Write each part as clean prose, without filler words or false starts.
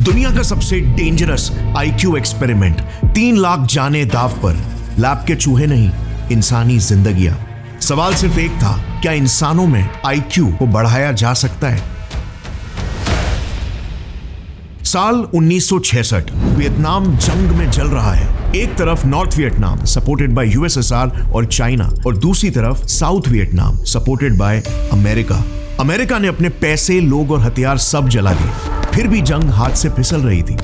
दुनिया का सबसे डेंजरस आईक्यू एक्सपेरिमेंट, 3 लाख जाने दाव पर। लैब के चूहे नहीं, इंसानी जिंदगियां। सवाल सिर्फ एक था, क्या इंसानों में आईक्यू को बढ़ाया जा सकता है? साल 1966, वियतनाम जंग में जल रहा है। एक तरफ north Vietnam supported by USSR और चाइना, और दूसरी तरफ south Vietnam supported by America. America ने अपने पैसे, लोग और हथियार सब जला दिए, फिर भी जंग हाथ से फिसल रही थी।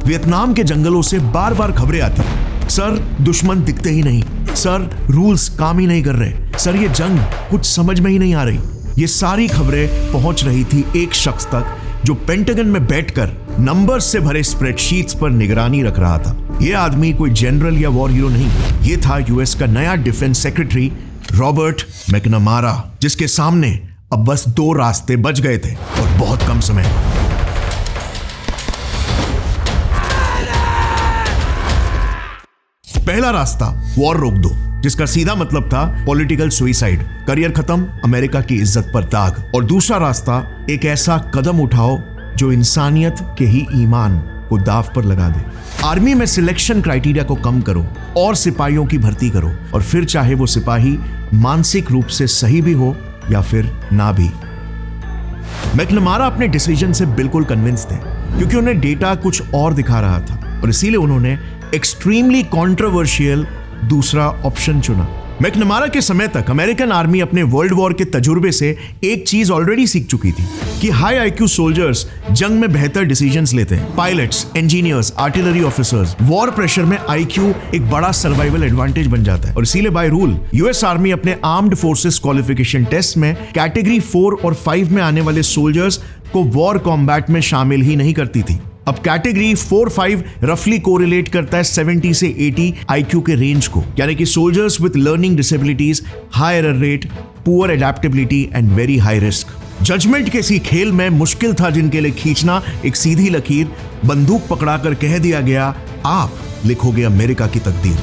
वियतनाम के जंगलों से बार बार खबरें आती, सर दुश्मन दिखते ही नहीं, सर रूल्स काम ही नहीं कर रहे, सर ये जंग कुछ समझ में ही नहीं आ रही। ये सारी खबरें पहुंच रही थी एक शख्स तक जो पेंटागन में बैठकर नंबर्स से भरे स्प्रेडशीट्स पर निगरानी रख रहा था। यह आदमी कोई जनरल या वॉर हीरो नहीं, ये था यूएस का नया डिफेंस सेक्रेटरी रॉबर्ट मैकनमारा, जिसके सामने अब बस 2 रास्ते बच गए थे और बहुत कम समय। पहला रास्ता, वॉर रोक दो, जिसका सीधा मतलब था पॉलिटिकल सुइसाइड, करियर खत्म, अमेरिका की इज्जत पर दाग। और दूसरा रास्ता, एक ऐसा कदम उठाओ जो इंसानियत के ही ईमान को दाव पर लगा दे। आर्मी में सिलेक्शन क्राइटेरिया को कम करो और सिपाहियों की भर्ती करो, और फिर चाहे वो सिपाही मानसिक रूप से सही भी हो या फिर ना भी। मैकनमारा अपने डिसीजन से बिल्कुल कन्विंस थे, क्योंकि उन्हें डेटा कुछ और दिखा रहा था, और इसीलिए उन्होंने एक्सट्रीमली कंट्रोवर्शियल दूसरा ऑप्शन चुना। मैकनमारा के समय तक अमेरिकन आर्मी अपने वर्ल्ड वॉर के तजुर्बे से एक चीज ऑलरेडी सीख चुकी थी कि हाई आईक्यू सोल्जर्स जंग में बेहतर डिसीजंस लेते हैं। Pilots, engineers, artillery officers, war pressure में आईक्यू एक बड़ा सर्वाइवल एडवांटेज बन जाता है, और इसीलिए बाय रूल यूएस आर्मी अपने आर्म्ड फोर्सेस क्वालिफिकेशन टेस्ट में कैटेगरी 4 और 5 में आने वाले सोल्जर्स को वॉर कॉम्बैट में शामिल ही नहीं करती थी। अब कैटेगरी 4-5 रफली कोरिलेट करता है 70 से 80 आईक्यू के रेंज को, यानी कि soldiers with learning disabilities, high error rate, poor adaptability and very high risk. Judgement के इसी खेल में मुश्किल था जिनके लिए खींचना एक सीधी लकीर। बंदूक पकड़ाकर कह दिया गया, आप लिखोगे अमेरिका की तकदीर।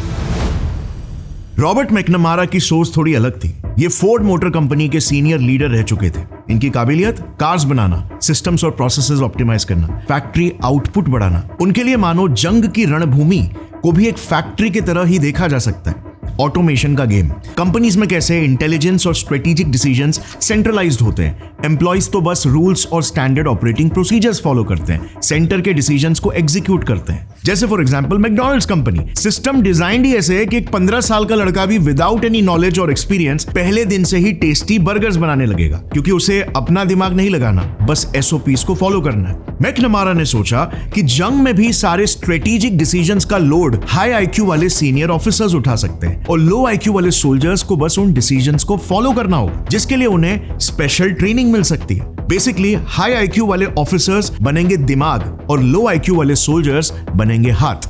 रॉबर्ट मैकनमारा की सोच थोड़ी अलग थी। ये फोर्ड मोटर कंपनी के सीनियर लीडर रह चुके थे। इनकी काबिलियत, कार्स बनाना, सिस्टम्स और प्रोसेसेस ऑप्टिमाइज करना, फैक्ट्री आउटपुट बढ़ाना। उनके लिए मानो जंग की रणभूमि को भी एक फैक्ट्री की तरह ही देखा जा सकता है। ऑटोमेशन का गेम, कंपनीज में कैसे इंटेलिजेंस और स्ट्रेटेजिक डिसीजंस सेंट्रलाइज्ड होते हैं। एम्प्लॉइज तो बस रूल्स और स्टैंडर्ड ऑपरेटिंग प्रोसीजर्स फॉलो करते हैं, सेंटर के डिसीजंस को एग्जीक्यूट करते हैं। जैसे for example McDonald's company, system designed ही ऐसे है कि एक 15 साल का लड़का भी विदाउट एनी नॉलेज और एक्सपीरियंस पहले दिन से ही टेस्टी बर्गर्स बनाने लगेगा, क्योंकि उसे अपना दिमाग नहीं लगाना, बस एसओपीस को फॉलो करना है। मैकनमारा ने सोचा कि जंग में भी सारे स्ट्रेटेजिक डिसीजंस का लोड हाई आईक्यू वाले सीनियर ऑफिसर्स उठा सकते हैं, और लो आईक्यू वाले सोल्जर्स को बस उन डिसीजंस को फॉलो करना होगा, जिसके लिए उन्हें स्पेशल ट्रेनिंग मिल सकती है। बेसिकली हाई आईक्यू वाले ऑफिसर्स बनेंगे दिमाग और लो आईक्यू वाले सोल्जर्स बनेंगे हाथ।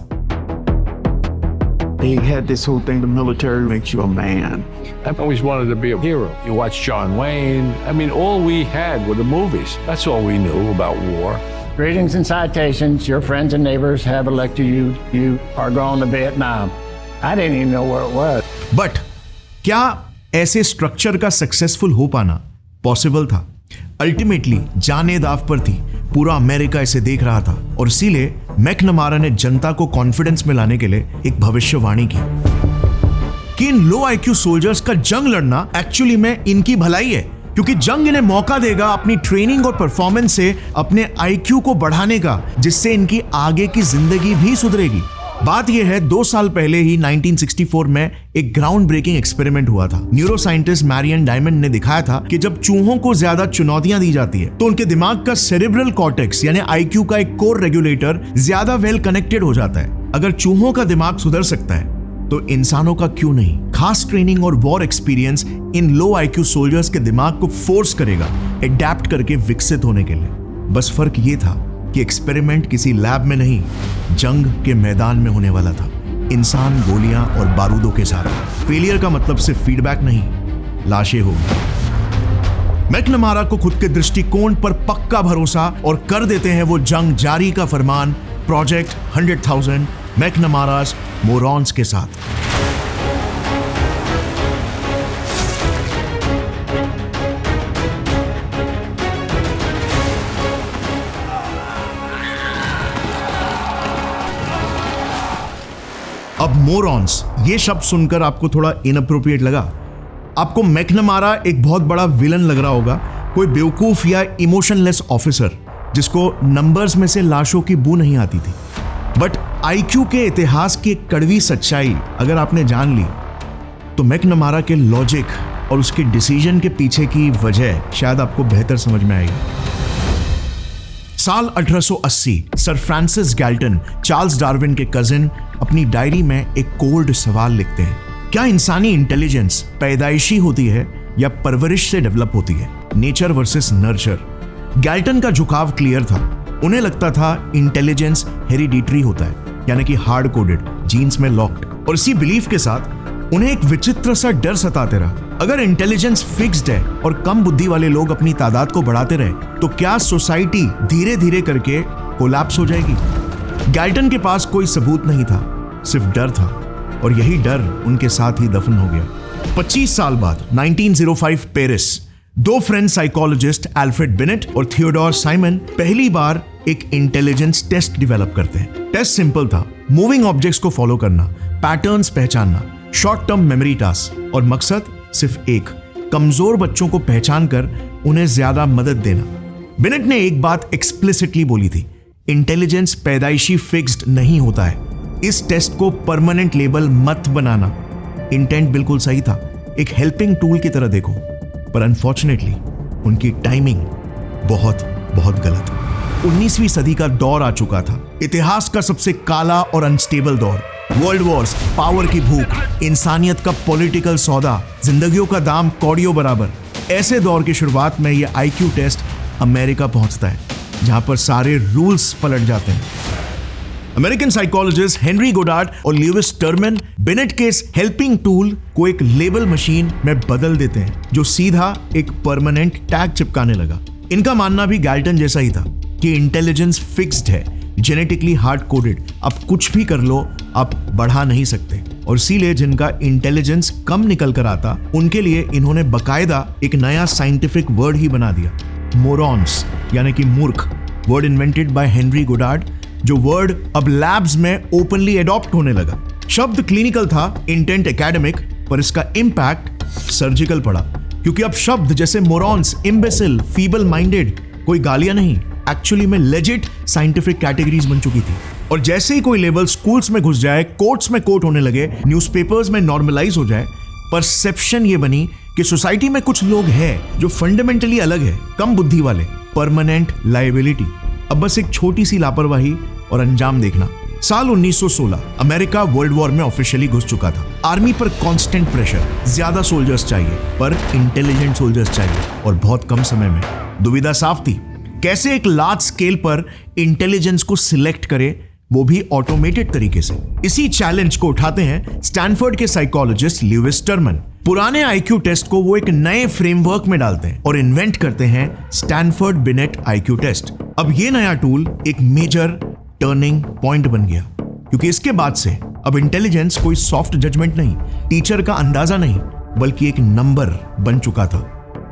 He had this whole thing, the military makes you a man. I've always wanted to be a hero. You watch John Wayne. I mean, all we had were the movies. That's all we knew about war. Greetings and citations. Your friends and neighbors have elected you. You are going to Vietnam. I didn't even know where it was. But क्या ऐसे structure का successful हो पाना possible था? Ultimately जाने दाव पर थी। पूरा अमेरिका इसे देख रहा था, और इसीलिए मैकनमारा ने जनता को कॉन्फिडेंस में लाने के लिए एक भविष्यवाणी की कि इन लो आईक्यू सोल्जर्स का जंग लड़ना एक्चुअली में इनकी भलाई है, क्योंकि जंग इन्हें मौका देगा अपनी ट्रेनिंग और परफॉर्मेंस से अपने आईक्यू को बढ़ाने का, जिससे इनकी आगे की जिंदगी भी सुधरेगी। बात यह है, 2 साल पहले ही 1964 में एक ग्राउंड ब्रेकिंग एक्सपेरिमेंट हुआ था। न्यूरो साइंटिस्ट मैरियन डायमंड ने दिखाया था कि जब चूहों को ज्यादा चुनौतियां दी जाती है तो उनके दिमाग का सेरेब्रल कॉर्टेक्स यानी आईक्यू का एक कोर रेगुलेटर ज्यादा वेल कनेक्टेड हो जाता है। अगर चूहों का दिमाग सुधर सकता है तो इंसानों का क्यों नहीं? खास ट्रेनिंग और war experience in low IQ soldiers के दिमाग को फोर्स करेगा एडेप्ट करके विकसित होने के लिए। बस फर्क ये था कि एक्सपेरिमेंट किसी लैब में नहीं, जंग के मैदान में होने वाला था, इंसान, गोलियां और बारूदों के साथ। फेलियर का मतलब सिर्फ फीडबैक नहीं, लाशें होंगी। मैकनमारा को खुद के दृष्टिकोण पर पक्का भरोसा, और कर देते हैं वो जंग जारी का फरमान प्रोजेक्ट 100,000 मैकनमारास मोरॉन्स के साथ। अब मोरॉन्स, ये शब्द सुनकर आपको थोड़ा इनअप्रोप्रिएट लगा? आपको मैकनमारा एक बहुत बड़ा विलन लग रहा होगा, कोई बेवकूफ या इमोशनलेस ऑफिसर जिसको नंबर्स में से लाशों की बू नहीं आती थी। बट आईक्यू के इतिहास की एक कड़वी सच्चाई अगर आपने जान ली तो मैकनमारा के लॉजिक और उसके डिसीजन के पीछे की वजह शायद आपको बेहतर समझ में आएगी। साल 1880 sir Francis Galton, Charles Darwin के कजिन, अपनी डायरी में एक कोल्ड सवाल लिखते हैं, क्या इंसानी इंटेलिजेंस पैदाइशी होती है या परवरिश से डेवलप होती है? Nature versus nurture. गैल्टन का झुकाव क्लियर था। उन्हें लगता था इंटेलिजेंस हेरिडिटरी होता है, यानी कि हार्ड कोडेड, जीन्स में लॉक्ड। और इसी बिलीफ के साथ उन्हें एक विचित्र सा डर सताते रहा, अगर इंटेलिजेंस फिक्स्ड है और कम बुद्धि वाले लोग अपनी तादाद को बढ़ाते रहे तो क्या सोसाइटी धीरे धीरे करके कोलैप्स हो जाएगी? गैल्टन के पास कोई सबूत नहीं था, सिर्फ डर था, और यही डर उनके साथ ही दफन हो गया। 25 साल बाद 1905 पेरिस, दो फ्रेंच साइकोलॉजिस्ट एल्फ्रेड बिनेट और थियोडोर साइमन पहली बार एक इंटेलिजेंस टेस्ट डेवलप करते हैं। टेस्ट सिंपल था, मूविंग ऑब्जेक्ट्स को फॉलो करना, पैटर्न्स पहचानना, शॉर्ट टर्म मेमोरी टास्क, और मकसद सिर्फ एक, कमजोर बच्चों को पहचान कर उन्हें ज्यादा मदद देना। बिनेट ने एक बात एक्सप्लिसिटली बोली थी, इंटेलिजेंस पैदाइशी फिक्स्ड नहीं होता है, इस टेस्ट को परमानेंट लेबल मत बनाना। इंटेंट बिल्कुल सही था, एक हेल्पिंग टूल की तरह देखो, पर अनफॉर्चुनेटली उनकी टाइमिंग बहुत बहुत गलत। 19वीं सदी का दौर आ चुका था, इतिहास का सबसे काला और अनस्टेबल दौर। वर्ल्ड वॉर्स, पावर की भूख, इंसानियत का पॉलिटिकल सौदा, जिंदगियों का दाम कौड़ियों बराबर। ऐसे दौर की शुरुआत में यह आईक्यू टेस्ट अमेरिका पहुंचता है, जहां पर सारे रूल्स पलट जाते हैं। अमेरिकन साइकोलॉजिस्ट हेनरी गोडार्ड और ल्यूइस टर्मन बिनेट के इस हेल्पिंग टूल को एक लेबल मशीन में बदल देते हैं, जो सीधा एक परमानेंट टैग चिपकाने लगा। इनका मानना भी गैल्टन जैसा ही था कि इंटेलिजेंस फिक्स्ड है, जेनेटिकली हार्ड कोडेड, अब कुछ भी कर लो, आप बढ़ा नहीं सकते। और इसीलिए जिनका इंटेलिजेंस कम निकल कर आता उनके लिए इन्होंने बकायदा एक नया साइंटिफिक वर्ड ही बना दिया, मोरॉन्स, यानी कि मूर्ख, word invented by Henry Goddard, जो वर्ड अब लैब्स में ओपनली एडॉप्ट होने लगा। शब्द क्लिनिकल था, इंटेंट एकेडमिक, पर इसका इंपैक्ट सर्जिकल पड़ा, क्योंकि अब शब्द जैसे मोरॉन्स, इम्बेसिल, फीबल माइंडेड कोई गालियां नहीं, एक्चुअली में लेजिट साइंटिफिक कैटेगरीज बन चुकी थी। और जैसे ही कोई लेबल स्कूल्स में घुस जाए, कोर्ट्स में कोट होने लगे, न्यूज़पेपर्स में नॉर्मलाइज हो जाए, परसेप्शन ये बनी कि सोसाइटी में कुछ लोग हैं जो फंडामेंटली अलग है, कम बुद्धि वाले, परमानेंट लायबिलिटी। अब बस एक छोटी सी लापरवाही और अंजाम देखना। साल 1916 अमेरिका वर्ल्ड वॉर में ऑफिशियली घुस चुका था। आर्मी पर कांस्टेंट प्रेशर, ज्यादा सोल्जर्स चाहिए, पर इंटेलिजेंट सोल्जर्स चाहिए, और बहुत कम समय में। दुविधा साफ थी, कैसे एक लार्ज स्केल पर इंटेलिजेंस को सिलेक्ट करे, वो भी ऑटोमेटेड तरीके से। इसी चैलेंज को उठाते हैं स्टैनफोर्ड के साइकोलॉजिस्ट ल्यूइस टर्मन। पुराने आईक्यू टेस्ट को वो एक नए फ्रेमवर्क में डालते हैं और इन्वेंट करते हैं स्टैनफोर्ड बिनेट आईक्यू टेस्ट। अब ये नया टूल एक मेजर टर्निंग पॉइंट बन गया, क्योंकि इसके बाद से अब इंटेलिजेंस कोई सॉफ्ट जजमेंट नहीं, टीचर का अंदाजा नहीं, बल्कि एक नंबर बन चुका था।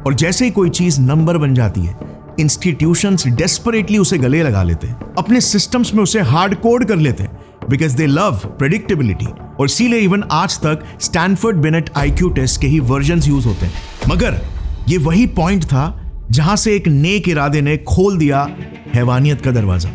और जैसे ही कोई चीज नंबर बन जाती है, इंस्टीट्यूशंस डेस्परेटली उसे गले लगा लेते हैं, अपने सिस्टम्स में उसे हार्ड कोड कर लेते हैं, बिकॉज दे लव प्रेडिक्टेबिलिटी। और इसीलिए इवन आज तक स्टैनफोर्ड बिनेट आईक्यू टेस्ट के ही वर्जन्स यूज होते हैं। मगर ये वही पॉइंट था जहां से एक नेक इरादे ने खोल दिया हैवानियत का दरवाजा।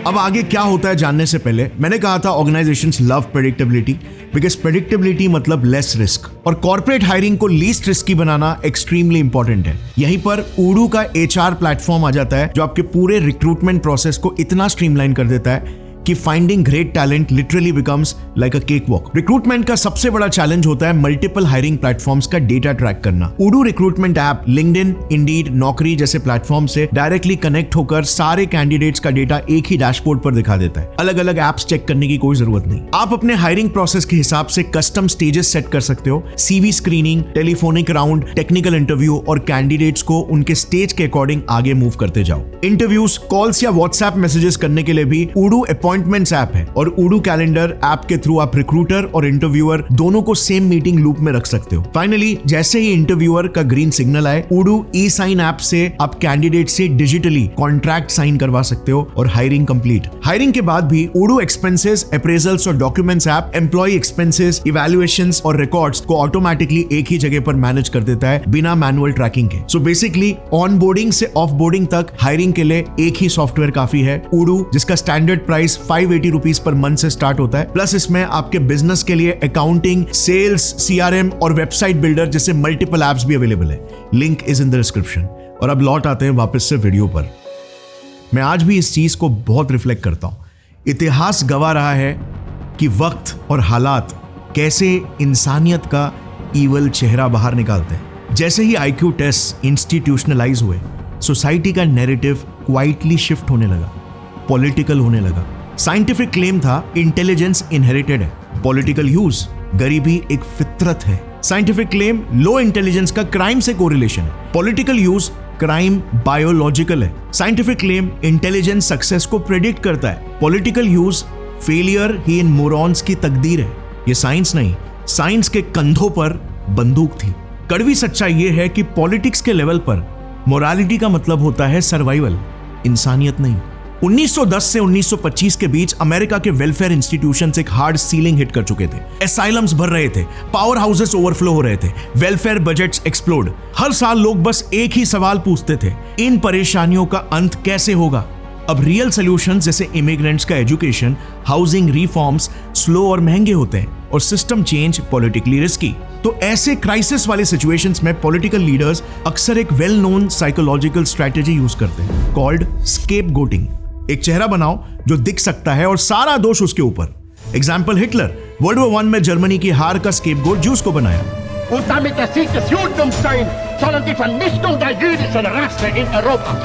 अब आगे क्या होता है जानने से पहले मैंने कहा था organisations love predictability, because predictability मतलब लेस रिस्क, और कॉर्पोरेट हायरिंग को लीस्ट रिस्की बनाना एक्सट्रीमली इंपॉर्टेंट है। यहीं पर उडू का एचआर प्लेटफॉर्म आ जाता है, जो आपके पूरे रिक्रूटमेंट प्रोसेस को इतना स्ट्रीमलाइन कर देता है कि finding great talent literally becomes like अ केक वॉक। रिक्रूटमेंट का सबसे बड़ा चैलेंज होता है मल्टीपल हायरिंग प्लेटफॉर्म्स का डेटा ट्रैक करना। उडू रिक्रूटमेंट ऐप लिंक्डइन, इंडीड, नौकरी जैसे प्लेटफॉर्म से डायरेक्टली कनेक्ट होकर सारे कैंडिडेट्स का डेटा एक ही डैशबोर्ड पर दिखा देता है। अलग अलग एप्स चेक करने की कोई जरूरत नहीं। आप अपने हायरिंग प्रोसेस के हिसाब से कस्टम स्टेजेस सेट कर सकते हो, CV screening, telephonic round, technical interview, और कैंडिडेट्स को उनके स्टेज के अकॉर्डिंग आगे मूव करते जाओ। इंटरव्यूज, कॉल्स या व्हाट्सएप मैसेजेस करने के लिए भी उडू अपॉइंट अपॉइंटमेंट्स ऐप है और उडू कैलेंडर ऐप के थ्रू आप रिक्रूटर और इंटरव्यूअर दोनों को सेम मीटिंग लूप में रख सकते हो। फाइनली जैसे ही इंटरव्यूअर का ग्रीन सिग्नल आए, उडू ई साइन ऐप से आप कैंडिडेट से डिजिटली कॉन्ट्रैक्ट साइन करवा सकते हो और हायरिंग कंप्लीट। हायरिंग के बाद भी उडू एक्सपेंसेस, अप्रेजल्स और documents app employ expenses, evaluations और रिकॉर्ड्स को ऑटोमेटिकली एक ही जगह पर मैनेज कर देता है बिना मैनुअल ट्रैकिंग के। सो बेसिकली ऑन बोर्डिंग से ऑफ बोर्डिंग तक हायरिंग के लिए एक ही सॉफ्टवेयर काफी है, उडू, जिसका standard price 580 rupees per month से स्टार्ट होता है। प्लस इसमें आपके बिजनेस के लिए अकाउंटिंग, सेल्स, सीआरएम और वेबसाइट बिल्डर जैसे मल्टीपल एप्स भी अवेलेबल है। Link is in the description. और अब लौट आते हैं वापस से वीडियो पर। मैं आज भी इस चीज को बहुत रिफ्लेक्ट करता हूं। इतिहास गवाह रहा है कि वक्त और हालात कैसे इंसानियत का ईवल चेहरा बाहर निकालते हैं। जैसे ही आईक्यू टेस्ट इंस्टीट्यूशनलाइज हुए, सोसाइटी का नैरेटिव क्वाइटली शिफ्ट होने लगा, पॉलिटिकल होने लगा। साइंटिफिक क्लेम था इंटेलिजेंस इनहेरिटेड है, पॉलिटिकल यूज गरीबी एक फितरत है। साइंटिफिक क्लेम लो इंटेलिजेंस का क्राइम से कोरिलेशन है, पॉलिटिकल यूज क्राइम बायोलॉजिकल है। साइंटिफिक क्लेम इंटेलिजेंस सक्सेस को प्रेडिक्ट करता है, पॉलिटिकल यूज फेलियर ही इन मोरॉन्स की तकदीर है। ये साइंस नहीं, साइंस के कंधों पर बंदूक थी। कड़वी सच्चाई ये है कि पॉलिटिक्स के लेवल पर मोरालिटी का मतलब होता है सर्वाइवल, इंसानियत नहीं। 1910 से 1925 के बीच अमेरिका के वेलफेयर इंस्टीट्यूशंस एक हार्ड सीलिंग हिट कर चुके थे। एसाइलम्स भर रहे थे, पावर हाउसेस ओवरफ्लो हो रहे थे, वेलफेयर बजट्स एक्सप्लोड। हर साल लोग बस एक ही सवाल पूछते थे, इन परेशानियों का अंत कैसे होगा? अब रियल सॉल्यूशंस जैसे इमिग्रेंट्स का एजुकेशन, हाउसिंग रिफॉर्म्स स्लो और महंगे होते हैं और सिस्टम चेंज पॉलिटिकली रिस्की। तो ऐसे क्राइसिस वाले सिचुएशंस में पॉलिटिकल लीडर्स अक्सर एक well known psychological strategy use करते हैं कॉल्ड स्केपगोटिंग। एक चेहरा बनाओ जो दिख सकता है और सारा दोष उसके ऊपर। एग्जाम्पल हिटलर, वर्ल्ड वॉर 1 में जर्मनी की हार का स्केपगोट ज्यूस को बनाया। Und damit der Sieg des Judentums sein, sondern die Vernichtung der jüdischen Rasse in Europa.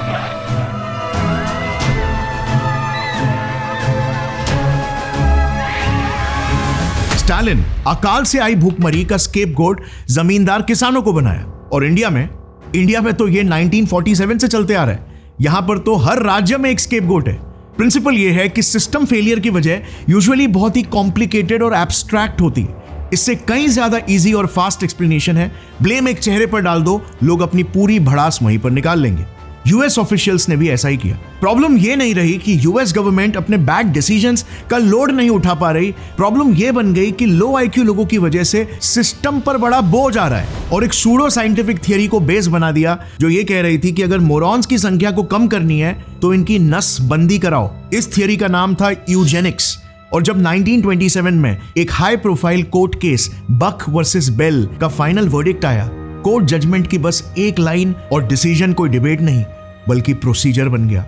Stalin, अकाल से आई भूखमरी का स्केपगोट जमींदार किसानों को बनाया। और इंडिया में तो ये 1947 से चलते आ रहा है। यहां पर तो हर राज्य में एक स्केपगोट है। प्रिंसिपल ये है कि सिस्टम फेलियर की वजह यूजुअली बहुत ही कॉम्प्लिकेटेड और एब्स्ट्रैक्ट होती है। इससे कहीं ज्यादा इजी और फास्ट एक्सप्लेनेशन है। ब्लेम एक चेहरे पर डाल दो, लोग अपनी पूरी भड़ास वहीं पर निकाल लेंगे। यूएस ऑफिशियल्स ने भी ऐसा ही किया। प्रॉब्लम ये नहीं रही कि यूएस गवर्नमेंट अपने बैड डिसीजंस का लोड नहीं उठा पा रही, प्रॉब्लम ये बन गई कि लो आईक्यू लोगों की वजह से सिस्टम पर बड़ा बोझ आ रहा है। और एक सूडो साइंटिफिक थियरी को बेस बना दिया जो ये कह रही थी कि अगर मोरॉन्स की संख्या को कम करनी है तो इनकी नस बंदी कराओ। इस थियरी का नाम था यूजेनिक्स। और जब 1927 में एक हाई प्रोफाइल कोर्ट केस बक वर्सेस बेल का फाइनल वर्डिक्ट आया, कोर्ट जजमेंट की बस एक लाइन और डिसीजन कोई डिबेट नहीं बल्कि प्रोसीजर बन गया।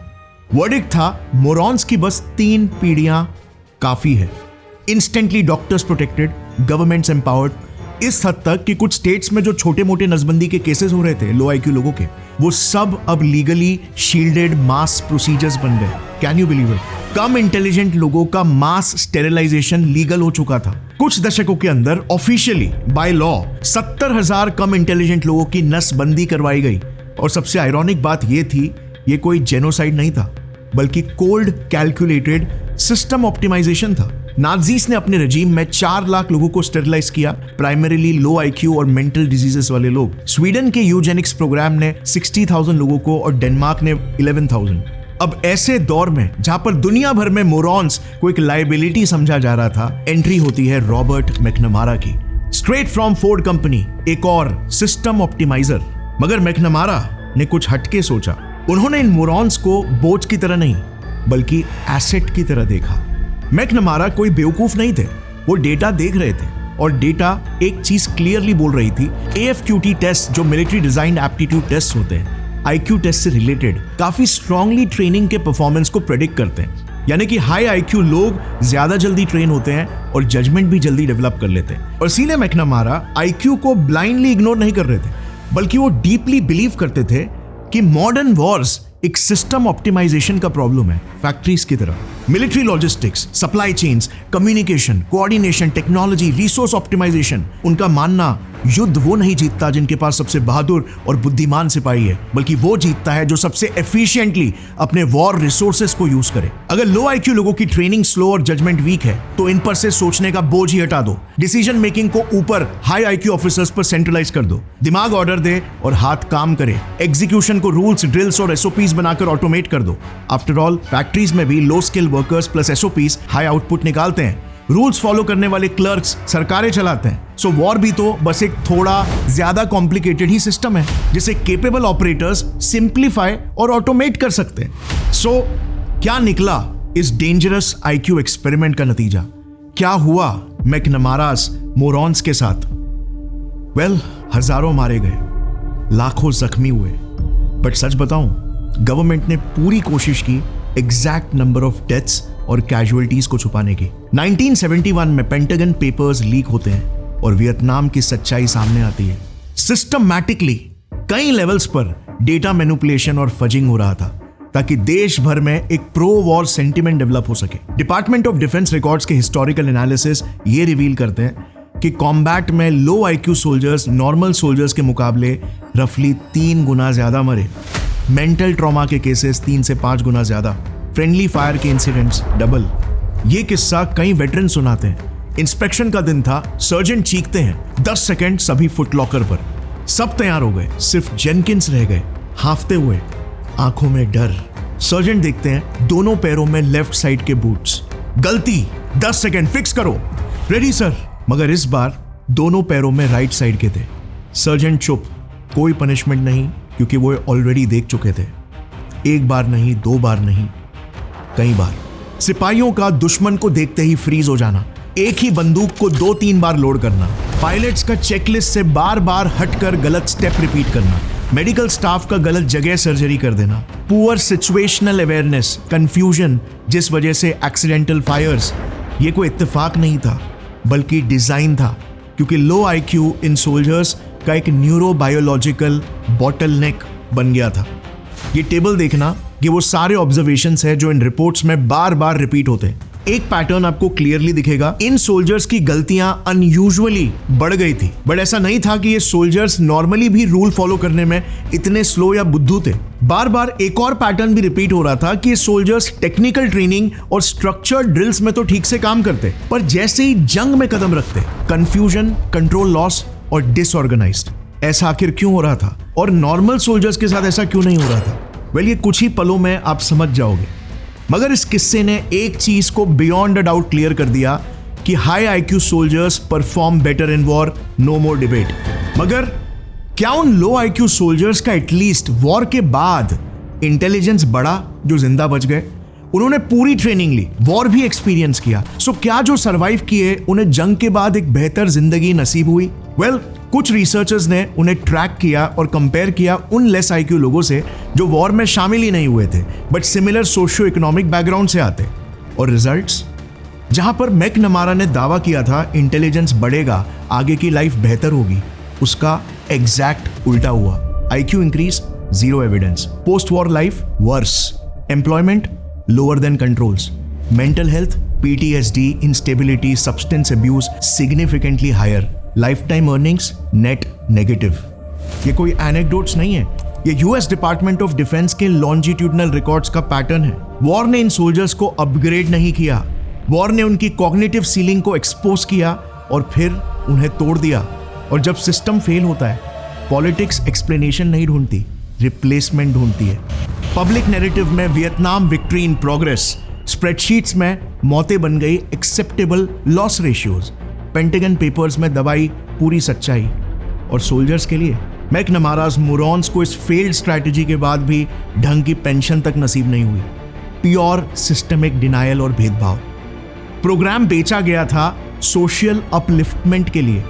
वर्डिक्ट था, मोरॉन्स की बस 3 पीढ़ियां काफी है। Instantly doctors protected, governments empowered, इस हद तक कि कुछ स्टेट्स में जो छोटे मोटे नसबंदी के केसेस हो रहे थे लो आईक्यू लोगों के, वो सब अब लीगली शील्डेड मास प्रोसीजर्स बन गए। Can you believe it? Come intelligent लोगों का मास स्टेरिलाइजेशन लीगल हो चुका था। कुछ दशकों के अंदर officially by law 70,000 come intelligent लोगों की नसबंदी करवाई गई। और सबसे आयरॉनिक बात यह थी, ये कोई जेनोसाइड नहीं था बल्कि कोल्ड कैलकुलेटेड सिस्टम ऑप्टिमाइजेशन था। नाज़ीज ने अपने रजीम में 4 लाख लोगों को स्टेरिलाइज किया, प्राइमरीली लो आईक्यू और मेंटल डिजीजेस वाले लोग। स्वीडन के यूजेनिक्स प्रोग्राम ने 60,000 लोगों को और डेनमार्क ने 11,000। अब ऐसे दौर में जहां पर दुनिया भर में मोरॉन्स को एक लायबिलिटी समझा जा रहा था, एंट्री होती है रॉबर्ट मैकनमारा की, स्ट्रेट फ्रॉम फोर्ड कंपनी, एक और सिस्टम ऑप्टिमाइजर। मगर मैकनमारा ने कुछ हटके सोचा। उन्होंने इन मोरॉन्स को बोझ की तरह नहीं बल्कि एसेट की तरह देखा। मैकनमारा कोई बेवकूफ नहीं थे, वो डेटा देख रहे थे और डेटा एक चीज क्लियरली बोल रही थी। AFQT टेस्ट जो मिलिट्री डिजाइन एप्टीट्यूड टेस्ट होते हैं, IQ टेस्ट से रिलेटेड काफी स्ट्रांगली ट्रेनिंग के परफॉर्मेंस को प्रेडिक्ट करते हैं। यानी कि हाई IQ लोग ज्यादा जल्दी ट्रेन होते हैं और जजमेंट भी जल्दी डेवलप कर लेते हैं। और इसीलिए मैकनमारा IQ को ब्लाइंडली इग्नोर नहीं कर रहे थे बल्कि वो डीपली बिलीव करते थे कि मॉडर्न वॉर्स एक सिस्टम ऑप्टिमाइजेशन का प्रॉब्लम है, फैक्ट्रीज की तरह। Military logistics, supply chains, communication, coordination, technology, resource optimisation. उनका मानना युद्ध वो नहीं जीतता जिनके पास सबसे बहादुर और बुद्धिमान सिपाही है, बल्कि वो जीतता है जो सबसे एफिशिएंटली अपने वॉर रिसोर्सेस को यूज करे। अगर लो आईक्यू लोगों की ट्रेनिंग स्लो और जजमेंट वीक है तो इन पर से सोचने का बोझ ही हटा दो। डिसीजन मेकिंग को ऊपर हाई आईक्यू ऑफिसर्स पर सेंट्रलाइज कर दो। दिमाग ऑर्डर दे और हाथ काम करे। एग्जीक्यूशन को रूल्स, ड्रिल्स और एसओपीज बनाकर ऑटोमेट कर दो। आफ्टर ऑल फैक्ट्रीज में भी लो skill workers plus SOPs high output निकालते हैं। रूल्स फॉलो करने वाले क्लर्क्स सरकारें चलाते हैं। सो वॉर भी तो बस एक थोड़ा ज्यादा कॉम्प्लिकेटेड ही सिस्टम है जिसे केपेबल ऑपरेटर्स सिंप्लीफाई और ऑटोमेट कर सकते हैं। सो क्या निकला इस डेंजरस आईक्यू एक्सपेरिमेंट का नतीजा? क्या हुआ मैकनमारास मोरॉन्स के साथ? वेल, हजारों मारे गए, लाखों जख्मी हुए, बट सच बताऊं, गवर्नमेंट ने पूरी कोशिश की एग्जैक्ट नंबर ऑफ डेथ्स और कैजुअलिटीज को छुपाने की। 1971 में पेंटागन पेपर्स लीक होते हैं और वियतनाम की सच्चाई सामने आती है। सिस्टमैटिकली कई लेवल्स पर डेटा मैनिपुलेशन और फजिंग हो रहा था ताकि देश भर में एक प्रो वॉर सेंटिमेंट डेवलप हो सके। डिपार्टमेंट ऑफ डिफेंस रिकॉर्ड्स के हिस्टोरिकल एनालिसिस ये रिवील करते हैं कि कॉम्बैट में लो आईक्यू सोल्जर्स नॉर्मल सोल्जर्स के मुकाबले रफली 3 गुना ज्यादा मरे। मेंटल ट्रॉमा के केसेस 3 से 5 गुना ज्यादा। फ्रेंडली फायर के इंसिडेंट्स डबल। ये किस्सा कई वेटरन सुनाते हैं। इंस्पेक्शन का दिन था, सर्जेंट चीखते हैं, 10 सेकंड सभी फुट लॉकर पर। सब तैयार हो गए, सिर्फ जेनकिंस रह गए हांफते हुए, आंखों में डर। सर्जेंट देखते हैं दोनों पैरों में लेफ्ट साइड के बूट्स। गलती, 10 सेकंड फिक्स करो। Ready sir. मगर इस बार दोनों पैरों में राइट साइड के थे। सर्जेंट चुप, कोई पनिशमेंट नहीं क्योंकि वो ऑलरेडी देख चुके थे। एक बार नहीं, 2 बार नहीं, कई बार। सिपाहियों का दुश्मन को देखते ही फ्रीज हो जाना, एक ही बंदूक को 2-3 बार लोड करना, पायलट्स का चेकलिस्ट से बार बार हटकर गलत स्टेप रिपीट करना, मेडिकल स्टाफ का गलत जगह सर्जरी कर देना, पुअर सिचुएशनल अवेयरनेस, कंफ्यूजन जिस वजह से एक्सीडेंटल फायर्स। ये कोई इत्तेफाक नहीं था बल्कि डिजाइन था, क्योंकि लो आईक्यू इन सोल्जर्स का एक न्यूरोबायोलॉजिकल बॉटलनेक बन गया था। ये टेबल देखना, ये वो सारे ऑब्जर्वेशंस है जो इन रिपोर्ट्स में बार बार रिपीट होते हैं। एक पैटर्न आपको क्लियरली दिखेगा, इन सोल्जर्स की गलतियां अनयूजुअली बढ़ गई थी। बट ऐसा नहीं था कि ये सोल्जर्स नॉर्मली भी रूल फॉलो करने में इतने स्लो या बुद्धू थे। बार बार एक और पैटर्न भी रिपीट हो रहा था कि ये सोल्जर्स टेक्निकल ट्रेनिंग और स्ट्रक्चर्ड ड्रिल्स में तो ठीक से काम करते, पर जैसे ही जंग में कदम रखते, कंफ्यूजन, कंट्रोल लॉस और डिसऑर्गेनाइज्ड। ऐसा आखिर क्यों हो रहा था और नॉर्मल सोल्जर्स के साथ ऐसा क्यों नहीं हो रहा था? वेल, ये कुछ ही पलों में आप समझ जाओगे। मगर इस किस्से ने एक चीज को बियॉन्ड अ डाउट क्लियर कर दिया कि high IQ soldiers perform better in war, no more debate. मगर क्या उन लो आईक्यू सोल्जर्स का एटलीस्ट वॉर के बाद इंटेलिजेंस बढ़ा जो जिंदा बच गए? उन्होंने पूरी ट्रेनिंग ली, वॉर भी एक्सपीरियंस किया। सो क्या जो सरवाइव किए उन्हें जंग के बाद एक बेहतर जिंदगी नसीब हुई? वेल, कुछ रिसर्चर्स ने उन्हें ट्रैक किया और कंपेयर किया उन लेस आईक्यू लोगों से जो वॉर में शामिल ही नहीं हुए थे but similar socio economic background से आते। और रिजल्ट्स, जहां पर मैकनमारा ने दावा किया था इंटेलिजेंस बढ़ेगा, आगे की लाइफ बेहतर होगी, उसका एग्जैक्ट उल्टा हुआ। IQ increase, zero evidence. Post war life worse, employment lower than controls, mental health, PTSD, instability, substance abuse significantly higher, lifetime earnings net negative। ये कोई एनेक्डोट्स नहीं है, ये यूएस डिपार्टमेंट ऑफ डिफेंस के लॉन्जिट्यूडनल रिकॉर्ड्स का pattern है। War ने इन soldiers को अपग्रेड नहीं किया, वॉर ने उनकी कॉग्निटिव सीलिंग को एक्सपोज किया और फिर उन्हें तोड़ दिया। और जब सिस्टम फेल होता है, पॉलिटिक्स एक्सप्लेनेशन नहीं ढूंढती, रिप्लेसमेंट ढूंढती है। पब्लिक नैरेटिव में Vietnam victory in progress, spreadsheets में मौतें बन गई acceptable loss ratios, pentagon papers में दबाई पूरी सच्चाई। और सोल्जर्स के लिए मैकनमारास मोरॉन्स को इस फेल्ड स्ट्रैटेजी के बाद भी ढंग की पेंशन तक नसीब नहीं हुई। प्योर सिस्टमिक डिनायल और भेदभाव। प्रोग्राम बेचा गया था सोशल अपलिफ्टमेंट के लिए,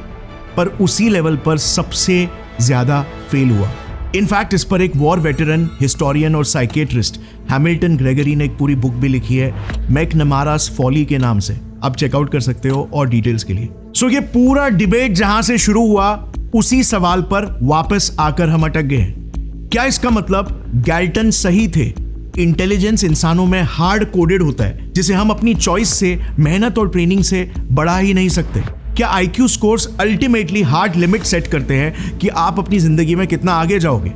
पर उसी लेवल पर सबसे ज्यादा फेल हुआ। इनफैक्ट इस पर एक वॉर वेटरन, हिस्टोरियन और साइकेट्रिस्ट हैमिल्टन ग्रेगरी ने एक पूरी बुक भी लिखी है मैकनमारास फॉली के नाम से। आप चेकआउट कर सकते हो और डिटेल्स के लिए। सो ये पूरा डिबेट जहां से शुरू हुआ उसी सवाल पर वापस आकर हम अटक गए हैं। क्या इसका मतलब गैल्टन सही थे इंटेलिजेंस इंसानों में हार्ड कोडेड होता है, जिसे हम अपनी चॉइस से, मेहनत और ट्रेनिंग से बढ़ा ही नहीं सकते। क्या IQ scores ultimately hard limit set करते हैं कि आप अपनी जिंदगी में कितना आगे जाओगे?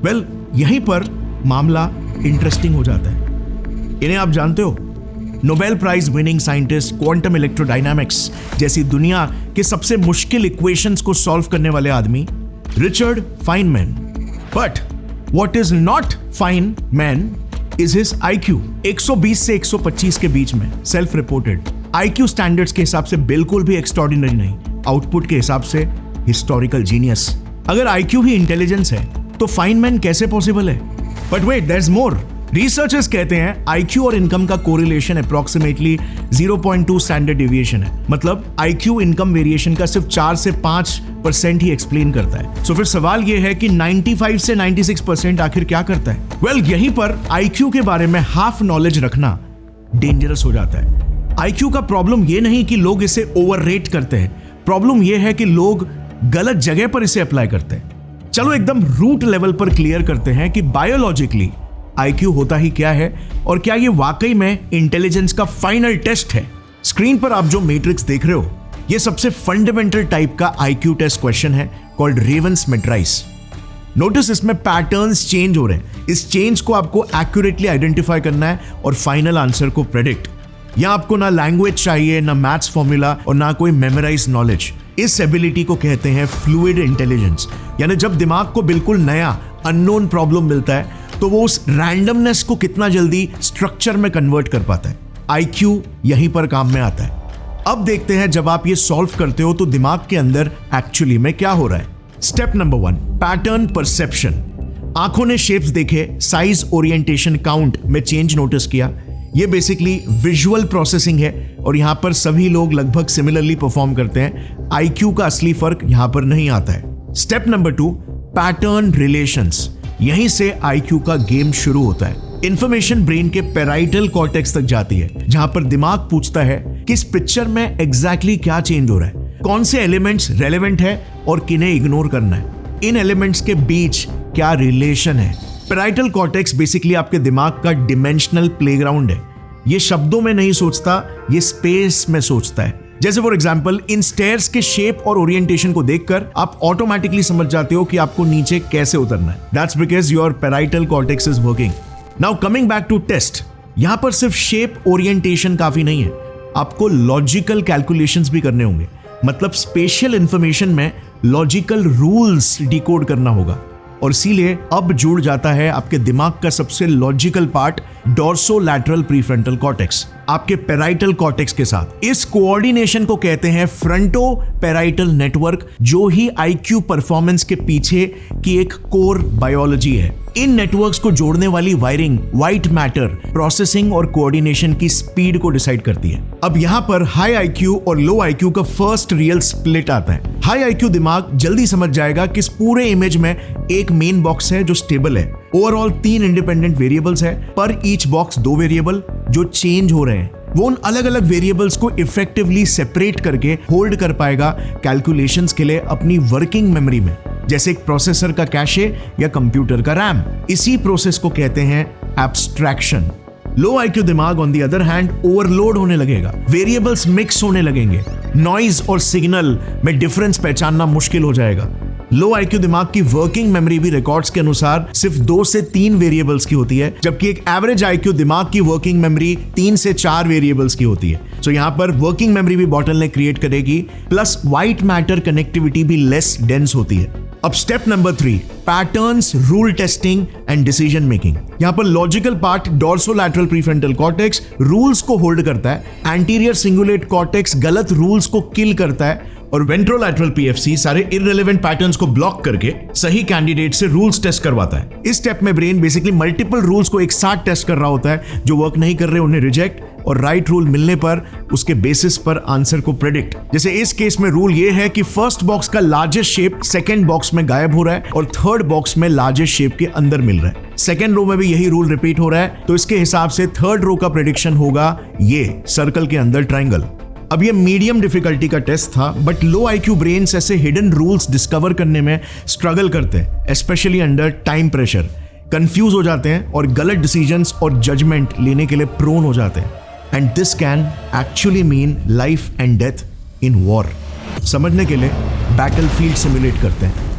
वेल, यहीं पर मामला इंटरेस्टिंग हो जाता है। इन्हें आप जानते हो? Nobel prize winning scientist, quantum electrodynamics जैसी दुनिया के सबसे मुश्किल इक्वेशंस को सॉल्व करने वाले आदमी Richard Feynman. But what is not Feynman is his IQ। 120 से 125 के बीच में, सेल्फ रिपोर्टेड। IQ स्टैंडर्ड्स के हिसाब से बिल्कुल भी एक्स्ट्राऑर्डिनरी नहीं, आउटपुट के हिसाब से हिस्टोरिकल जीनियस। अगर IQ ही इंटेलिजेंस है तो फाइनमैन कैसे पॉसिबल है? But wait, there is more. Researchers कहते हैं IQ और इनकम का कोरिलेशन अप्रॉक्सीमेटली 0.2 स्टैंडर्ड डेविएशन है। मतलब IQ इनकम वेरिएशन का सिर्फ 4 से 5% ही एक्सप्लेन करता है। सो फिर सवाल यह है कि 95 से 96% आखिर क्या करता है? वेल, यहीं पर IQ के बारे में हाफ नॉलेज रखना डेंजरस हो जाता है। IQ का प्रॉब्लम यह नहीं कि लोग इसे ओवररेट करते हैं, प्रॉब्लम यह है कि लोग गलत जगह पर इसे अप्लाई करते हैं। चलो एकदम रूट लेवल पर क्लियर करते हैं कि बायोलॉजिकली IQ होता ही क्या है और क्या ये वाकई में इंटेलिजेंस का फाइनल टेस्ट है। स्क्रीन पर आप जो मैट्रिक्स देख रहे हो, ये सबसे फंडामेंटल टाइप का IQ टेस्ट क्वेश्चन है कॉल्ड रेवंस मैट्रिक्स। नोटिस इसमें पैटर्न्स चेंज हो रहे हैं। इस चेंज को आपको एक्यूरेटली आइडेंटिफाई करना है और फाइनल आंसर को प्रेडिक्ट। यहां आपको ना लैंग्वेज चाहिए, ना मैथ्स फॉर्मूला और ना कोई मेमोराइज नॉलेज। इस एबिलिटी को कहते हैं फ्लूइड इंटेलिजेंस। यानी जब दिमाग को बिल्कुल नया अननोन प्रॉब्लम मिलता है तो वो उस रैंडमनेस को कितना जल्दी स्ट्रक्चर में कन्वर्ट कर पाता है। IQ यहीं पर काम में आता है। अब देखते हैं जब आप ये सॉल्व करते हो तो दिमाग के अंदर एक्चुअली में क्या हो रहा है। Step number 1, pattern perception. आंखों ने शेप्स देखे, साइज, ओरिएंटेशन, काउंट में चेंज नोटिस किया। ये बेसिकली विजुअल प्रोसेसिंग है और यहां पर सभी लोग लगभग सिमिलरली परफॉर्म करते हैं। IQ का असली फर्क यहां पर नहीं आता है। Step number 2, pattern relations. यहीं से IQ का गेम शुरू होता है। इंफॉर्मेशन ब्रेन के पेराइटल कॉर्टेक्स तक जाती है, जहां पर दिमाग पूछता है कि इस पिक्चर में एग्जैक्टली क्या चेंज हो रहा है, कौन से एलिमेंट्स रेलेवेंट है और किन्हें इग्नोर करना है, इन एलिमेंट्स के बीच क्या रिलेशन है। पेराइटल कॉर्टेक्स बेसिकली आपके दिमाग का डिमेंशनल प्लेग्राउंड है। ये शब्दों में नहीं सोचता, ये स्पेस में सोचता है। जैसे फॉर एग्जाम्पल, इन स्टेयर्स के शेप और ओरिएंटेशन को देखकर आप ऑटोमेटिकली समझ जाते हो कि आपको नीचे कैसे उतरना है। That's because your parietal cortex is working. Now coming back to test, यहां पर सिर्फ शेप ओरिएंटेशन काफी नहीं है, आपको लॉजिकल कैलकुलेशंस भी करने होंगे। मतलब स्पेशल इंफॉर्मेशन में लॉजिकल रूल्स डिकोड करना होगा। और इसीलिए अब जुड़ जाता है आपके दिमाग का सबसे logical part, dorsolateral prefrontal cortex, आपके पेराइटल कॉर्टेक्स के साथ। इस कोऑर्डिनेशन को कहते हैं फ्रंटो पेराइटल नेटवर्क, जो ही IQ परफॉर्मेंस के पीछे की एक कोर बायोलॉजी है। इन नेटवर्क्स को जोड़ने वाली वायरिंग व्हाइट मैटर प्रोसेसिंग और कोऑर्डिनेशन की स्पीड को डिसाइड करती है। अब यहां पर हाई IQ और लो IQ का फर्स्ट रियल स्प्लिट आता है। हाई IQ दिमाग जल्दी समझ जाएगा कि इस पूरे इमेज में एक मेन बॉक्स है जो स्टेबल है। ओवरऑल 3 इंडिपेंडेंट वेरिएबल्स है, पर ईच बॉक्स 2 वेरिएबल जो चेंज हो रहे हैं। वो उन अलग अलग वेरिएबल्स को इफेक्टिवली सेपरेट करके होल्ड कर पाएगा कैलकुलेशंस के लिए अपनी वर्किंग मेमोरी में, जैसे एक प्रोसेसर का कैशे या कंप्यूटर का रैम। इसी प्रोसेस को कहते हैं एब्स्ट्रैक्शन। लो IQ दिमाग on the other hand overload होने लगेगा, वेरिएबल्स मिक्स होने लगेंगे, नॉइज और सिग्नल में डिफरेंस पहचानना मुश्किल हो जाएगा। लो IQ दिमाग की वर्किंग मेमोरी भी रिकॉर्ड्स के अनुसार सिर्फ 2 से 3 वेरिएबल्स की होती है, जबकि एक एवरेज IQ दिमाग की वर्किंग मेमोरी 3 से 4 वेरिएबल्स की होती है। सो यहां पर वर्किंग मेमोरी भी बॉटलनेक क्रिएट करेगी, प्लस व्हाइट मैटर कनेक्टिविटी भी लेस डेंस होती है। अब step number 3, patterns, rule testing and decision making. यहां पर logical part dorsolateral prefrontal cortex rules को होल्ड करता है, एंटीरियर सिंगुलेट कॉर्टेक्स गलत रूल्स को किल करता है और वेंट्रोलैटरल PFC सारे इररिलेवेंट पैटर्न्स को ब्लॉक करके सही कैंडिडेट से रूल्स टेस्ट करवाता है। इस स्टेप में ब्रेन बेसिकली मल्टीपल रूल्स को एक साथ टेस्ट कर रहा होता है, जो वर्क नहीं कर रहे उन्हें रिजेक्ट और राइट रूल मिलने पर उसके बेसिस पर आंसर को प्रेडिक्ट। जैसे इस केस में रूल ये है कि फर्स्ट बॉक्स का लार्जेस्ट शेप सेकंड बॉक्स में गायब हो रहा है और थर्ड बॉक्स में लार्जेस्ट शेप के अंदर मिल रहा है। सेकंड रो में भी यही रूल रिपीट हो रहा है, तो इसके हिसाब से थर्ड रो का प्रेडिक्शन होगा ये सर्कल के अंदर ट्रायंगल। अब ये मीडियम डिफिकल्टी का टेस्ट था, बट लो IQ ब्रेन्स ऐसे हिडन रूल्स डिस्कवर करने में स्ट्रगल करते हैं, specially under time pressure. Confuse हो जाते हैं और गलत डिसीजंस और जजमेंट लेने के लिए प्रोन हो जाते हैं। And this can actually mean life and death in war. समझने के लिए बैटलफील्ड सिमुलेट करते हैं।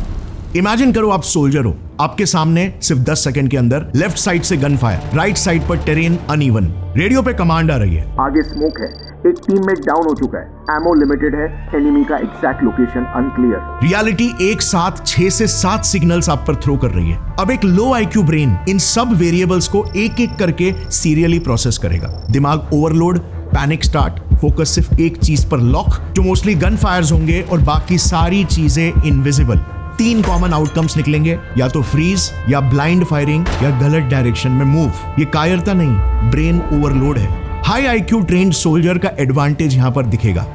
इमेजिन करो आप सोल्जर हो, आपके सामने सिर्फ 10 सेकंड के अंदर लेफ्ट साइड से गन फायर, राइट साइड पर टेरेन अनइवन, रेडियो पे कमांड आ रही है, आगे स्मोक है, एक टीममेट डाउन हो चुका है, एमो लिमिटेड है, एनिमी का एग्जैक्ट लोकेशन अनक्लियर। रियलिटी एक साथ 6 से 7 सिग्नल्स आप पर थ्रो कर रही है। अब एक लो आईक्यू ब्रेन इन सब वेरिएबल्स को एक एक करके सीरियली प्रोसेस करेगा। दिमाग ओवरलोड, पैनिक स्टार्ट, फोकस सिर्फ एक चीज पर लॉक, जो मोस्टली गन फायर्स होंगे और बाकी सारी चीजें इनविजिबल। 3 कॉमन आउटकम्स निकलेंगे, या तो फ्रीज, या ब्लाइंड फायरिंग, या गलत डायरेक्शन में मूव। ये कायरता नहीं, ब्रेन ओवरलोड है। हाई आईक्यू ट्रेन्ड सोल्जर का एडवांटेज यहां पर दिखेगा।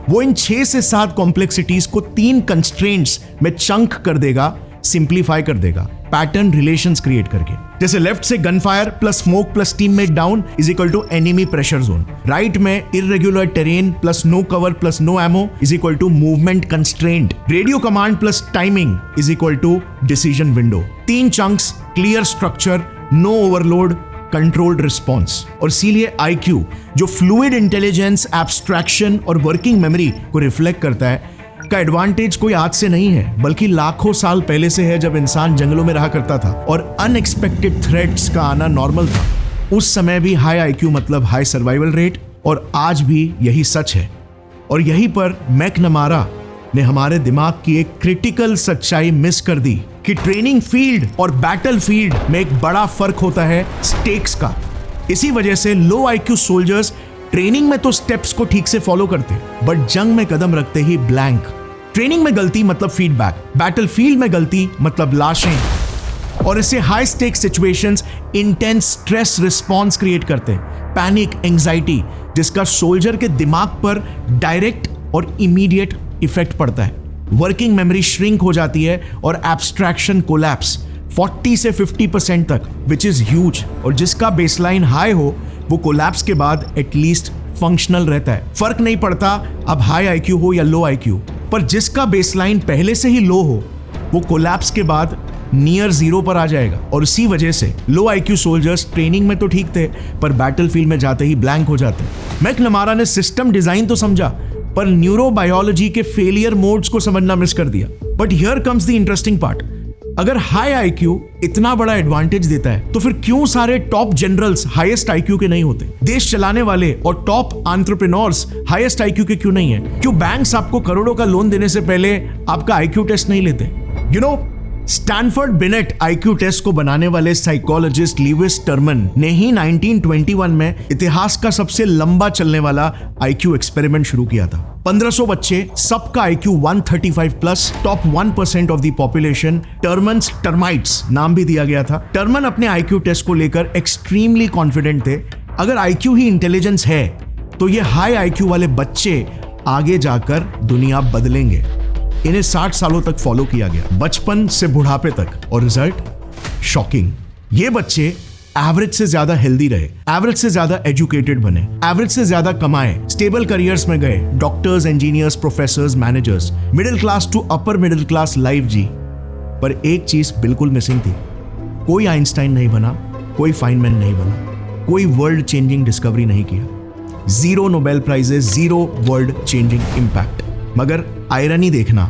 वो इन 6 से 7 कॉम्प्लेक्सिटीज को 3 कंस्ट्रेंट्स में चंक कर देगा, सिंप्लीफाई कर देगा, पैटर्न रिलेशंस क्रिएट करके। जैसे लेफ्ट से gun fire plus smoke plus teammate down is equal to enemy pressure zone. Right में irregular terrain plus no cover plus no ammo is equal to movement constraint. Radio command plus timing is equal to decision window. 3 chunks, clear structure, no overload, controlled response. और इसीलिए IQ, जो fluid intelligence, abstraction और working memory को reflect करता है, का advantage कोई आज से नहीं है, बल्कि लाखों साल पहले से है, जब इंसान जंगलों में रहा करता था और अनएक्सपेक्टेड थ्रेट्स का आना नॉर्मल था। उस समय भी हाई आईक्यू मतलब हाई सर्वाइवल रेट, और आज भी यही सच है। और यहीं पर मैकनमारा ने हमारे दिमाग की एक क्रिटिकल सच्चाई मिस कर दी कि ट्रेनिंग फील्ड और बैटल फील्ड में एक बड़ा फर्क होता है स्टेक्स का। इसी वजह से लो आईक्यू सोल्जर्स ट्रेनिंग में तो स्टेप्स को ठीक से फॉलो करते, बट जंग में कदम रखते ही ब्लैंक। ट्रेनिंग में गलती मतलब फीडबैक, बैटल फील्ड में गलती मतलब लाशें। और इससे high stake situations intense stress response create करते हैं, पैनिक, एंजाइटी, जिसका सोल्जर के दिमाग पर डायरेक्ट और इमीडिएट इफेक्ट पड़ता है। वर्किंग मेमोरी श्रिंक हो जाती है और एब्स्ट्रैक्शन कोलैप्स 40 से 50% तक, विच इज ह्यूज। और जिसका बेसलाइन हाई हो वो कोलैप्स के बाद एटलीस्ट फंक्शनल रहता है। फर्क नहीं पड़ता अब हाई आईक्यू हो या लो आईक्यू, पर जिसका बेसलाइन पहले से ही लो हो वो कोलैप्स के बाद नियर जीरो पर आ जाएगा। और इसी वजह से लो आईक्यू सोल्जर्स ट्रेनिंग में तो ठीक थे, पर बैटलफील्ड में जाते ही ब्लैंक हो जाते। मैकनमारा ने सिस्टम डिजाइन तो समझा, पर न्यूरोबायोलॉजी के फेलियर मोड्स को समझना मिस कर दिया। But here comes the interesting part. अगर हाई आईक्यू इतना बड़ा एडवांटेज देता है, तो फिर क्यों सारे टॉप जनरल्स हाईएस्ट आईक्यू के नहीं होते? देश चलाने वाले और टॉप एंटरप्रेन्योर्स हाईएस्ट आईक्यू के क्यों नहीं है? क्यों बैंक्स आपको करोड़ों का लोन देने से पहले आपका आईक्यू टेस्ट नहीं लेते? You know, Stanford Binet IQ test को बनाने वाले साइकोलॉजिस्ट लीविस टर्मन ने ही 1921 में इतिहास का सबसे लंबा चलने वाला आईक्यू एक्सपेरिमेंट शुरू किया था। 1500 बच्चे, सबका IQ 135 plus, top 1% of the population, Terman's termites नाम भी दिया गया था। टर्मन अपने आईक्यू टेस्ट को लेकर एक्सट्रीमली कॉन्फिडेंट थे। अगर आईक्यू ही इंटेलिजेंस है, तो ये हाई आईक्यू वाले बच्चे आगे जाकर दुनिया बदलेंगे। इन्हें 60 सालों तक फॉलो किया गया, बचपन से बुढ़ापे तक, और रिजल्ट शॉकिंग। ये बच्चे एवरेज से ज्यादा हेल्दी रहे, एवरेज से ज्यादा एजुकेटेड बने, एवरेज से ज्यादा कमाए, स्टेबल करियर्स में गए, doctors, engineers, professors, managers, middle class to upper middle class life जी। पर एक चीज बिल्कुल मिसिंग थी। कोई आइंस्टाइन नहीं बना, कोई फाइनमैन नहीं बना, कोई वर्ल्ड चेंजिंग डिस्कवरी नहीं किया, 0 Nobel prizes, 0 world changing impact. मगर आयरनी देखना,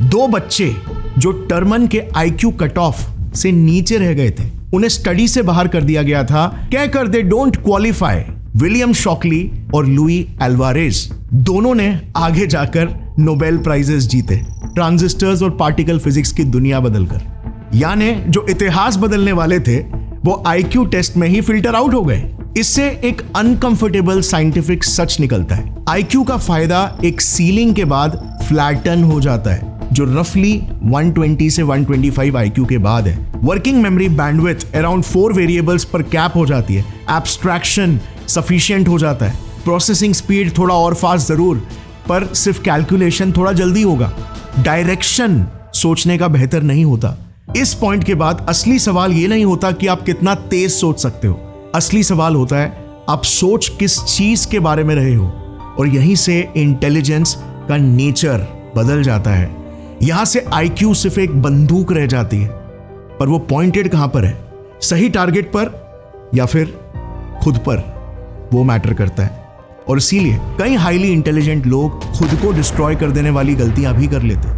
2 बच्चे जो टर्मन के आईक्यू कट ऑफ से नीचे रह गए थे, उन्हें स्टडी से बाहर कर दिया गया था, कहकर they don't qualify. William Shockley और लुई एल्वारेज दोनों ने आगे जाकर नोबेल प्राइजेस जीते, ट्रांजिस्टर्स और पार्टिकल फिजिक्स की दुनिया बदलकर। यानी जो इतिहास बदलने वाले थे वो आईक्यू टेस्ट में ही फिल्टर आउट हो गए। इससे एक अनकंफर्टेबल साइंटिफिक सच निकलता है, आईक्यू का फायदा एक सीलिंग के बाद फ्लैटन हो जाता है, जो रफली 120 से 125 आईक्यू के बाद है। Working memory bandwidth around 4 variables पर कैप हो जाती है, एब्स्ट्रैक्शन सफिशिएंट हो जाता है, प्रोसेसिंग स्पीड थोड़ा और फास्ट जरूर, पर सिर्फ कैलकुलेशन थोड़ा जल्दी होगा, डायरेक्शन सोचने का बेहतर नहीं होता। इस पॉइंट के बाद असली सवाल ये नहीं होता कि आप कितना तेज सोच सकते हो, असली सवाल होता है आप सोच किस चीज के बारे में रहे हो। और यहीं से इंटेलिजेंस का नेचर बदल जाता है। यहां से आईक्यू सिर्फ एक बंदूक रह जाती है, पर वो पॉइंटेड कहां पर है? सही टारगेट पर या फिर खुद पर, वो मैटर करता है। और इसीलिए कई हाईली इंटेलिजेंट लोग खुद को डिस्ट्रॉय कर देने वाली गलतियां भी कर लेते हैं।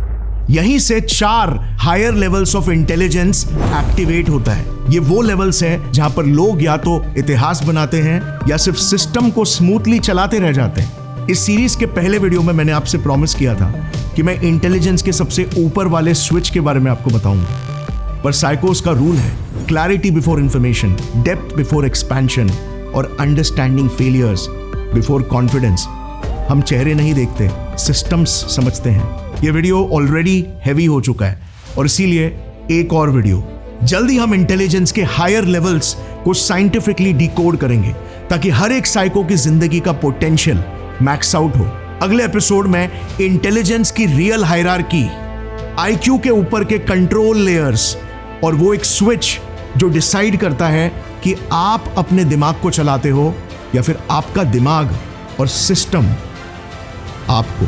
यहीं से 4 higher levels of intelligence activate होता है। ये वो लेवल्स है जहां पर लोग या तो इतिहास बनाते हैं या सिर्फ सिस्टम को स्मूथली चलाते रह जाते हैं। इस सीरीज के पहले वीडियो में मैंने आपसे प्रॉमिस किया था कि मैं इंटेलिजेंस के सबसे ऊपर वाले स्विच के बारे में आपको बताऊंगा, पर साइकोस का रूल है clarity before information, depth before expansion और अंडरस्टैंडिंग फेलियर्स बिफोर कॉन्फिडेंस। हम चेहरे नहीं देखते, सिस्टम्स समझते हैं। ये वीडियो ऑलरेडी हैवी हो चुका है और इसीलिए एक और वीडियो जल्दी हम इंटेलिजेंस के हायर लेवल्स को साइंटिफिकली डिकोड करेंगे ताकि हर एक साइको की जिंदगी का पोटेंशियल मैक्स आउट हो। अगले एपिसोड में इंटेलिजेंस की रियल हायरार्की, आईक्यू के ऊपर के कंट्रोल लेयर्स और वो एक स्विच जो डिसाइड करता है कि आप अपने दिमाग को चलाते हो या फिर आपका दिमाग और सिस्टम आपको।